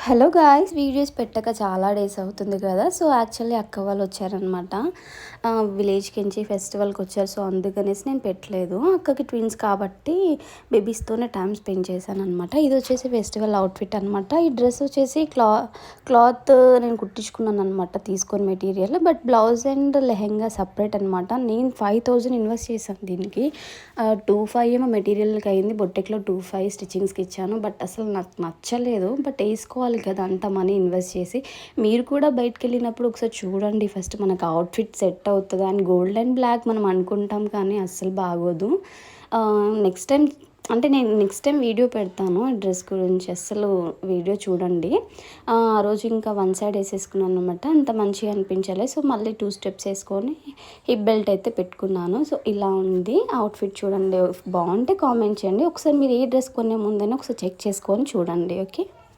Hello guys, videos పెట్టక చాలా days అవుతుంది కదా. సో యాక్చువల్లీ అక్క వాళ్ళు వచ్చారనమాట. విలేజ్కి నుంచి ఫెస్టివల్కి వచ్చారు. సో అందుకనేసి నేను పెట్టలేదు. అక్కకి ట్విన్స్ కాబట్టి బేబీస్తోనే టైం స్పెండ్ చేశాను అనమాట. ఇది వచ్చేసి ఫెస్టివల్ అవుట్ఫిట్ అనమాట. ఈ డ్రెస్ వచ్చేసి క్లాత్ నేను కుట్టించుకున్నాను అనమాట, తీసుకొని material. But blouse and lehenga separate అనమాట. నేను 5000 ఇన్వెస్ట్ చేశాను దీనికి. 2,500 ఏమో మెటీరియల్కి అయింది. బొట్టెక్లో 2,500 స్టిచ్చింగ్స్కి ఇచ్చాను. బట్ అసలు నాకు నచ్చలేదు. బట్ వేసుకోవాలి కదా అంత మనీ ఇన్వెస్ట్ చేసి. మీరు కూడా బయటకు వెళ్ళినప్పుడు ఒకసారి చూడండి ఫస్ట్ మనకు అవుట్ఫిట్ సెట్ అవుతుందా అని. గోల్డ్ అండ్ బ్లాక్ మనం అనుకుంటాం కానీ అస్సలు బాగోదు. నెక్స్ట్ టైం అంటే నేను నెక్స్ట్ టైం వీడియో పెడతాను డ్రెస్ గురించి, అస్సలు వీడియో చూడండి. ఆ రోజు ఇంకా వన్ సైడ్ వేసేసుకున్నాను అనమాట. అంత మంచిగా అనిపించలేదు. సో మళ్ళీ 2 స్టెప్స్ వేసుకొని హిప్ బెల్ట్ అయితే పెట్టుకున్నాను. సో ఇలా ఉంది అవుట్ఫిట్. చూడండి, బాగుంటే కామెంట్ చేయండి. ఒకసారి మీరు ఏ డ్రెస్ కొనే ముందైనా ఒకసారి చెక్ చేసుకొని చూడండి. ఓకే.